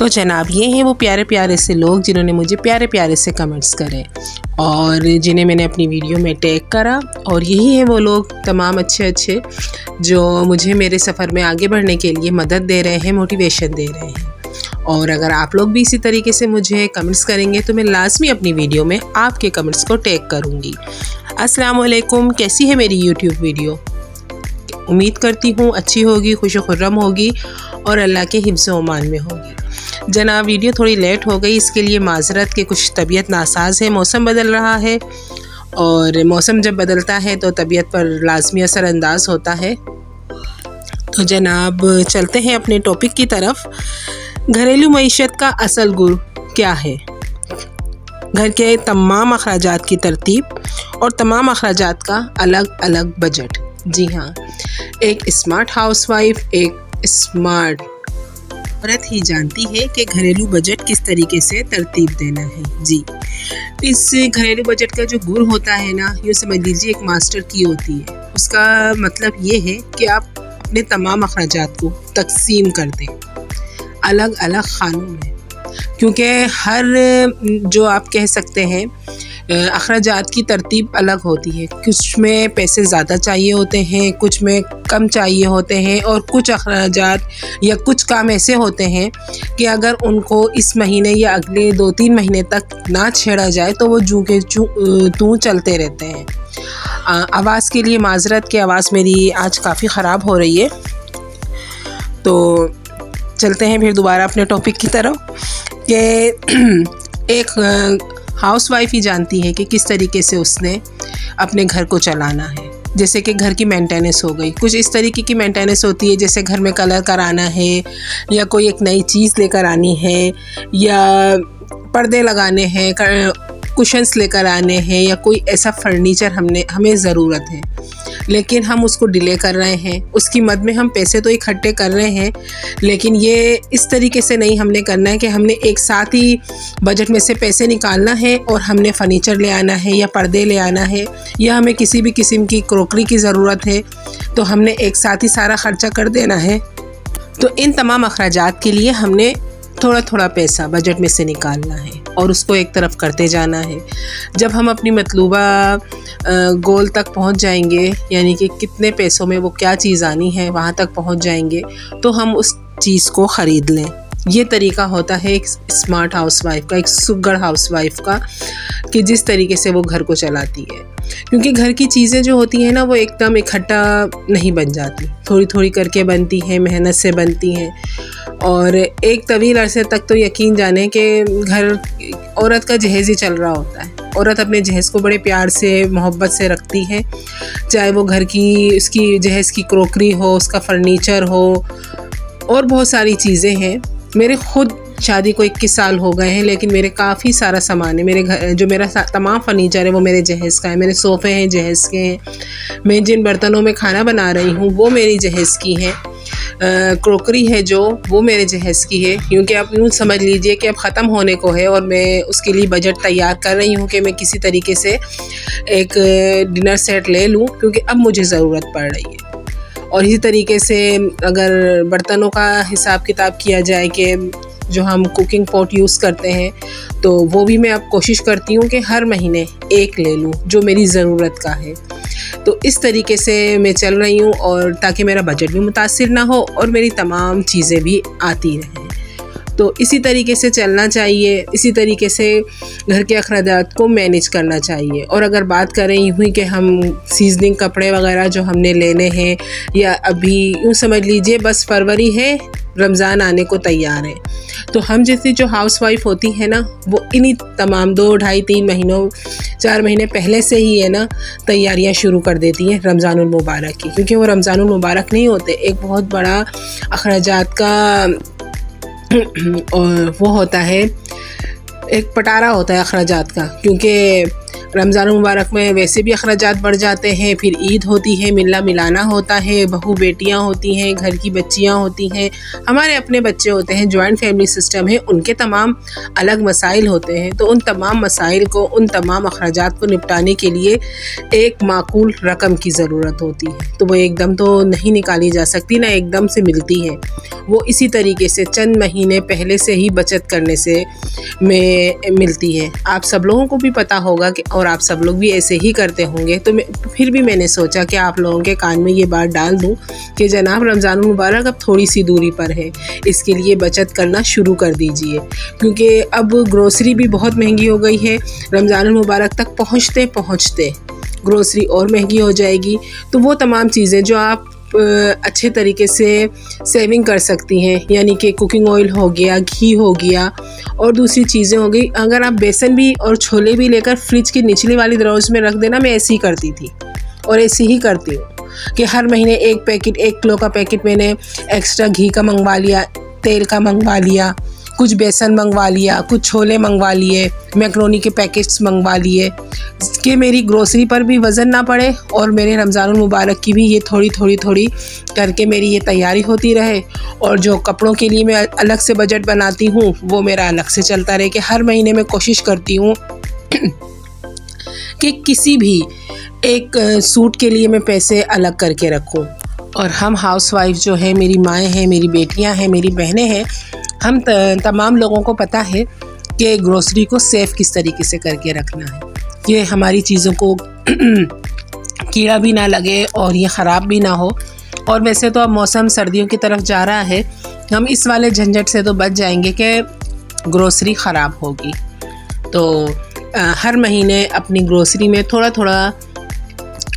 तो जनाब ये हैं वो प्यारे प्यारे से लोग जिन्होंने मुझे प्यारे प्यारे से कमेंट्स करे और जिन्हें मैंने अपनी वीडियो में टैग करा, और यही है वो लोग तमाम अच्छे जो मुझे मेरे सफ़र में आगे बढ़ने के लिए मदद दे रहे हैं, मोटिवेशन दे रहे हैं। और अगर आप लोग भी इसी तरीके से मुझे कमेंट्स करेंगे तो मैं लाजमी अपनी वीडियो में आपके कमेंट्स को टैग करूँगी। अस्सलाम वालेकुम, कैसी है मेरी यूट्यूब वीडियो? उम्मीद करती हूँ अच्छी होगी, खुश खुर्रम होगी और अल्लाह के हिफ्ज़ व अमान में होगी। जनाब वीडियो थोड़ी लेट हो गई, इसके लिए माज़रत के कुछ तबीयत नासाज है। मौसम बदल रहा है और मौसम जब बदलता है तो तबीयत पर लाजमी असरअंदाज होता है। तो जनाब चलते हैं अपने टॉपिक की तरफ। घरेलू मईशत का असल गुर क्या है? घर के तमाम अखराजात की तरतीब और तमाम अखराजात का अलग अलग बजट। जी हाँ, एक स्मार्ट हाउसवाइफ, एक स्मार्ट औरत ही जानती है कि घरेलू बजट किस तरीके से तरतीब देना है। जी, इस घरेलू बजट का जो गुर होता है ना, यूँ समझ लीजिए एक मास्टर की होती है। उसका मतलब ये है कि आप अपने तमाम अखराजात को तकसीम कर दें अलग अलग खानों में, क्योंकि हर जो आप कह सकते हैं अखराजात की तरतीब अलग होती है। कुछ में पैसे ज़्यादा चाहिए होते हैं, कुछ में कम चाहिए होते हैं, और कुछ अखराजात या कुछ काम ऐसे होते हैं कि अगर उनको इस महीने या अगले 2-3 महीने तक ना छेड़ा जाए तो वो जूं के तू चलते रहते हैं। आवाज़ के लिए माज़रत कि आवाज़ मेरी आज काफ़ी ख़राब हो रही है। तो चलते हैं फिर दोबारा अपने टॉपिक की तरफ कि एक हाउसवाइफ ही जानती है कि किस तरीके से उसने अपने घर को चलाना है। जैसे कि घर की मेंटेनेंस हो गई, कुछ इस तरीके की मेंटेनेंस होती है जैसे घर में कलर कराना है, या कोई एक नई चीज़ लेकर आनी है, या पर्दे लगाने हैं, कुशन्स लेकर आने हैं, या कोई ऐसा फर्नीचर हमें ज़रूरत है लेकिन हम उसको डिले कर रहे हैं। उसकी मद में हम पैसे तो इकट्ठे कर रहे हैं, लेकिन ये इस तरीके से नहीं हमने करना है कि हमने एक साथ ही बजट में से पैसे निकालना है और हमने फ़र्नीचर ले आना है, या पर्दे ले आना है, या हमें किसी भी किस्म की क्रॉकरी की ज़रूरत है तो हमने एक साथ ही सारा ख़र्चा कर देना है। तो इन तमाम अखराजात के लिए हमने थोड़ा थोड़ा पैसा बजट में से निकालना है और उसको एक तरफ करते जाना है। जब हम अपनी मतलूबा गोल तक पहुंच जाएंगे, यानी कि कितने पैसों में वो क्या चीज़ आनी है वहां तक पहुंच जाएंगे, तो हम उस चीज़ को ख़रीद लें। ये तरीका होता है एक स्मार्ट हाउसवाइफ का, एक सुघड़ हाउसवाइफ का, कि जिस तरीके से वो घर को चलाती है। क्योंकि घर की चीज़ें जो होती हैं ना, वो एकदम इकट्ठा नहीं बन जाती, थोड़ी थोड़ी करके बनती हैं, मेहनत से बनती हैं। और एक तवील अरसे तक तो यकीन जाने कि घर औरत का जहेज़ ही चल रहा होता है। औरत अपने जहेज़ को बड़े प्यार से मोहब्बत से रखती है, चाहे वो घर की उसकी जहेज़ की क्रॉकरी हो, उसका फर्नीचर हो, और बहुत सारी चीज़ें हैं। मेरे ख़ुद शादी को 21 साल हो गए हैं, लेकिन मेरे काफ़ी सारा सामान है। मेरे घर जो मेरा तमाम फर्नीचर है वो मेरे जहेज़ का है। मेरे सोफ़े हैं जहेज़ के हैं। मैं जिन बर्तनों में खाना बना रही हूँ वो मेरी जहेज़ की हैं। क्रॉकरी है जो, वो मेरे जहेज़ की है। क्योंकि आप यूँ समझ लीजिए कि अब ख़त्म होने को है और मैं उसके लिए बजट तैयार कर रही हूँ कि मैं किसी तरीके से एक डिनर सेट ले लूँ, क्योंकि अब मुझे ज़रूरत पड़ रही है। और इसी तरीके से अगर बर्तनों का हिसाब किताब किया जाए कि जो हम कुकिंग पॉट यूज़ करते हैं, तो वो भी मैं अब कोशिश करती हूँ कि हर महीने एक ले लूँ जो मेरी ज़रूरत का है। तो इस तरीके से मैं चल रही हूँ, और ताकि मेरा बजट भी मुतासिर ना हो और मेरी तमाम चीज़ें भी आती रहें। तो इसी तरीके से चलना चाहिए, इसी तरीके से घर के अखराजात को मैनेज करना चाहिए। और अगर बात करें यूँ कि हम सीजनिंग कपड़े वगैरह जो हमने लेने हैं, या अभी यूँ समझ लीजिए बस फरवरी है, रमज़ान आने को तैयार है, तो हम जैसी जो हाउसवाइफ होती है ना, वो इन्हीं तमाम 2, ढाई, 3 महीनों 4 महीने पहले से ही है ना तैयारियां शुरू कर देती हैं रमज़ानुल मुबारक की। क्योंकि वो रमज़ानुल मुबारक नहीं होते, एक बहुत बड़ा अखराजात का वो होता है, एक पटारा होता है अखराजात का। क्योंकि रमज़ान मुबारक में वैसे भी अखराजात बढ़ जाते हैं, फिर ईद होती है, मिलना मिलाना होता है, बहू बेटियां होती हैं, घर की बच्चियां होती हैं, हमारे अपने बच्चे होते हैं, जॉइंट फैमिली सिस्टम है, उनके तमाम अलग मसाइल होते हैं। तो उन तमाम मसाइल को, उन तमाम अखराजात को निपटाने के लिए एक माकूल रकम की ज़रूरत होती है। तो वो एकदम तो नहीं निकाली जा सकती, ना एकदम से मिलती है। वो इसी तरीके से चंद महीने पहले से ही बचत करने से में मिलती है। आप सब लोगों को भी पता होगा कि, और आप सब लोग भी ऐसे ही करते होंगे। तो फिर भी मैंने सोचा कि आप लोगों के कान में ये बात डाल दूं कि जनाब रमज़ान मुबारक अब थोड़ी सी दूरी पर है, इसके लिए बचत करना शुरू कर दीजिए, क्योंकि अब ग्रोसरी भी बहुत महंगी हो गई है। रमज़ान मुबारक तक पहुँचते पहुँचते ग्रोसरी और महंगी हो जाएगी। तो वो तमाम चीज़ें जो आप अच्छे तरीके से सेविंग कर सकती हैं, यानी कि कुकिंग ऑयल हो गया, घी हो गया और दूसरी चीज़ें हो गई। अगर आप बेसन भी और छोले भी लेकर फ्रिज की निचली वाली दराज में रख देना, मैं ऐसे ही करती थी और ऐसे ही करती हूँ कि हर महीने 1 किलो का पैकेट मैंने एक्स्ट्रा घी का मंगवा लिया, तेल का मंगवा लिया, कुछ बेसन मंगवा लिया, कुछ छोले मंगवा लिए, मैक्रोनी के पैकेट्स मंगवा लिए, कि मेरी ग्रोसरी पर भी वज़न ना पड़े और मेरे रमज़ान मुबारक की भी ये थोड़ी करके मेरी ये तैयारी होती रहे। और जो कपड़ों के लिए मैं अलग से बजट बनाती हूँ वो मेरा अलग से चलता रहे, कि हर महीने मैं कोशिश करती हूँ कि किसी भी एक सूट के लिए मैं पैसे अलग करके रखूँ। और हम हाउसवाइफ जो है, मेरी माएँ हैं, मेरी बेटियाँ हैं, मेरी बहनें हैं, हम तमाम लोगों को पता है कि ग्रोसरी को सेफ़ किस तरीके से करके रखना है, कि हमारी चीज़ों को कीड़ा भी ना लगे और ये ख़राब भी ना हो। और वैसे तो अब मौसम सर्दियों की तरफ जा रहा है, हम इस वाले झंझट से तो बच जाएंगे कि ग्रोसरी ख़राब होगी। तो हर महीने अपनी ग्रोसरी में थोड़ा थोड़ा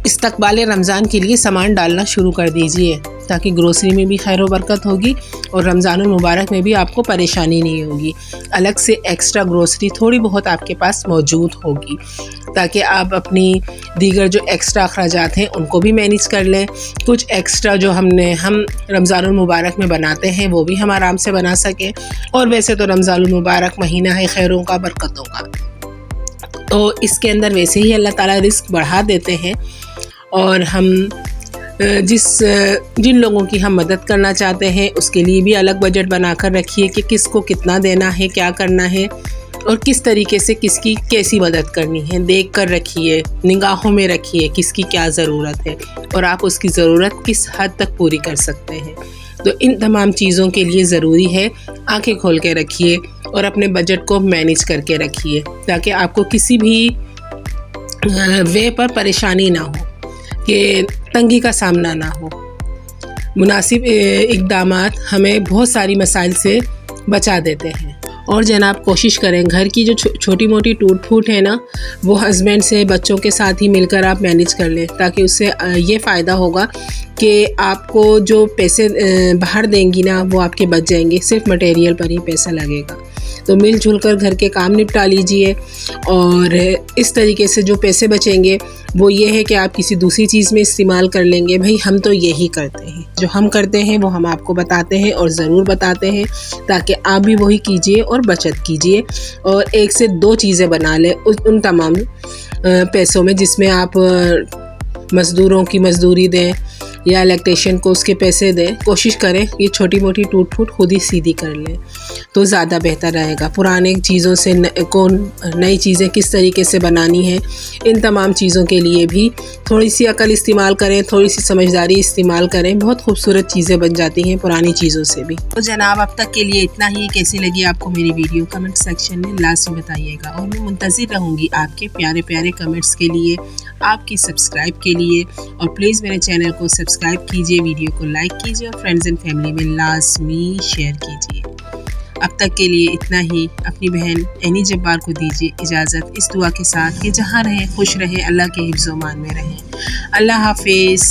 इस्तकबाल रमज़ान के लिए सामान डालना शुरू कर दीजिए, ताकि ग्रोसरी में भी खैर बरकत होगी और रमज़ान मुबारक में भी आपको परेशानी नहीं होगी। अलग से एक्स्ट्रा ग्रोसरी थोड़ी बहुत आपके पास मौजूद होगी, ताकि आप अपनी दीगर जो एक्स्ट्रा अखराजात हैं उनको भी मैनेज कर लें। कुछ एक्स्ट्रा जो हम रमज़ान मुबारक में बनाते हैं वो भी हम आराम से बना सकें। और वैसे तो रमज़ान मुबारक महीना है खैरों का, बरकतों का, तो इसके अंदर वैसे ही अल्लाह ताला रिस्क बढ़ा देते हैं। और हम जिन लोगों की हम मदद करना चाहते हैं उसके लिए भी अलग बजट बनाकर रखिए, कि किसको कितना देना है, क्या करना है और किस तरीके से किसकी कैसी मदद करनी है, देख कर रखिए, निगाहों में रखिए किसकी क्या ज़रूरत है और आप उसकी ज़रूरत किस हद तक पूरी कर सकते हैं। तो इन तमाम चीज़ों के लिए ज़रूरी है आंखें खोल के रखिए और अपने बजट को मैनेज करके रखिए, ताकि आपको किसी भी वे पर परेशानी ना हो, कि तंगी का सामना ना हो। मुनासिब इक़दामात हमें बहुत सारी मसाइल से बचा देते हैं। और जनाब कोशिश करें घर की जो छोटी मोटी टूट फूट है ना, वो हस्बैंड से, बच्चों के साथ ही मिलकर आप मैनेज कर लें, ताकि उससे ये फ़ायदा होगा कि आपको जो पैसे बाहर देंगी ना वो आपके बच जाएंगे, सिर्फ मटेरियल पर ही पैसा लगेगा। तो मिलजुल कर घर के काम निपटा लीजिए। और इस तरीके से जो पैसे बचेंगे वो ये है कि आप किसी दूसरी चीज़ में इस्तेमाल कर लेंगे। भाई हम तो यही करते हैं, जो हम करते हैं वो हम आपको बताते हैं और ज़रूर बताते हैं, ताकि आप भी वही कीजिए और बचत कीजिए और 1 से 2 चीज़ें बना लें उन तमाम पैसों में, जिसमें आप मज़दूरों की मज़दूरी दें या इलेक्ट्रिशियन को उसके पैसे दें। कोशिश करें ये छोटी मोटी टूट फूट खुद ही सीधी कर लें तो ज़्यादा बेहतर रहेगा। पुराने चीज़ों से नई चीज़ें किस तरीके से बनानी है, इन तमाम चीज़ों के लिए भी थोड़ी सी अकल इस्तेमाल करें, थोड़ी सी समझदारी इस्तेमाल करें, बहुत खूबसूरत चीज़ें बन जाती हैं पुरानी चीज़ों से भी। तो जनाब अब तक के लिए इतना ही। कैसी लगी आपको मेरी वीडियो कमेंट सेक्शन में लाजमी बताइएगा और मैं मुंतज़िर रहूँगी आपके प्यारे प्यारे कमेंट्स के लिए, आपकी सब्सक्राइब के लिए। और प्लीज़ मेरे चैनल को सब्सक्राइब कीजिए, वीडियो को लाइक कीजिए और फ्रेंड्स एंड फैमिली में लाजमी शेयर कीजिए। अब तक के लिए इतना ही। अपनी बहन एनी जब्बार को दीजिए इजाज़त, इस दुआ के साथ कि जहाँ रहें खुश रहें, अल्लाह के हिफ्ज़-ओ-मान में रहें। अल्लाह हाफिज़।